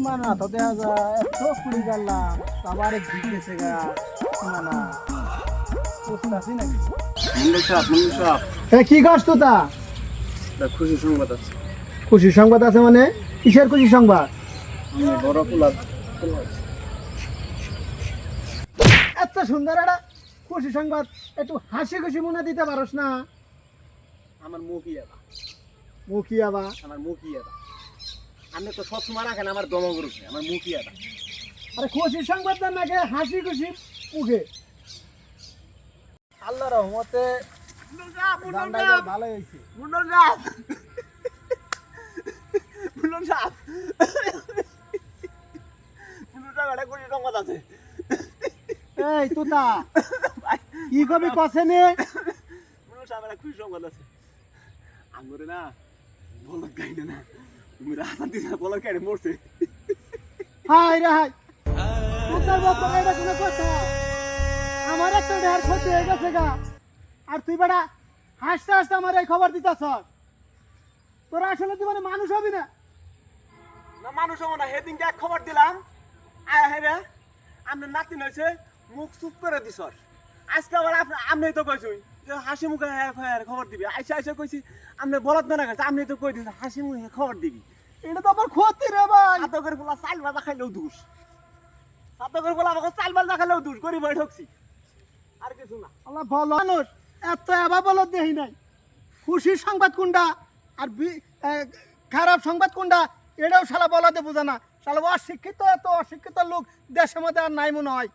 সীমানা তো দেখা যায় এত কুড়ি গাল্লাম আবার দিতেছে গা সীমানা বুঝতেছি নাকি কি গাছ তো তা খুশি সংবাদ আছে। খুশি সংবাদ আছে মানে কিসের খুশি সংবাদ? বড় পোলা এত সুন্দর একটা খুশি সংবাদ একটু হাসি খুশি মনে দিতে পারস না? আমার মুখই এবার মুখি আবা আমার মুখই এবার আপনি তো সবসময় রাখেন আমার দম করছে আমার মুখই এবার আরে খুশি সংবাদ দেন নাকি হাসি খুশি মুখে? আল্লাহ রহমতে ভালো হয়েছে। এই তুতা কি কবি কছে নে খুশি সংবাদ আছে আঙ্গুরে না বলদ গাইনে না তুমি রাস্তা দিছে বলদ গাইনে মরছে হাই রে হাই তুতার বাবা এটা কোনো কথা? আমার একটা ঢের ক্ষতি হয়ে গেছে গা আর তুই বেটা হাসতে হাসতে আমার এই খবর দিতাছ। তোরা আসলে তুই মানে মানুষ হবি না। না মানুষ হবো না হেদিনকে এক খবর দিলাম আয় হেরে আপনার নাতিন হয়েছে মুখ চুপ করে দিস আজকে আবার আপনি তো কইছুই যে হাসি মুখে খবর দিবি আইসা আইসা কইছি আপনি বলত না গেছে আপনি তো কই দিন হাসি মুখে খবর দিবি। এটা তো আমার ক্ষতি রে ভাই। সাতকের পোলা চাল ভাজা খাইলেও দোষ সাতকের পোলা আমাকে চাল ভাজা খাইলেও দোষ গরিব হয়ে ঠকছি আর কিছু না। আল্লাহ ভালো মানুষ এত এবার বলত দেখি নাই। খুশির সংবাদ কোনটা আর খারাপ সংবাদ কোনটা এটাও শালা বলাতে বোঝা না। শালা অশিক্ষিত এত অশিক্ষিত লোক দেশের মধ্যে আর নাই মনে হয়।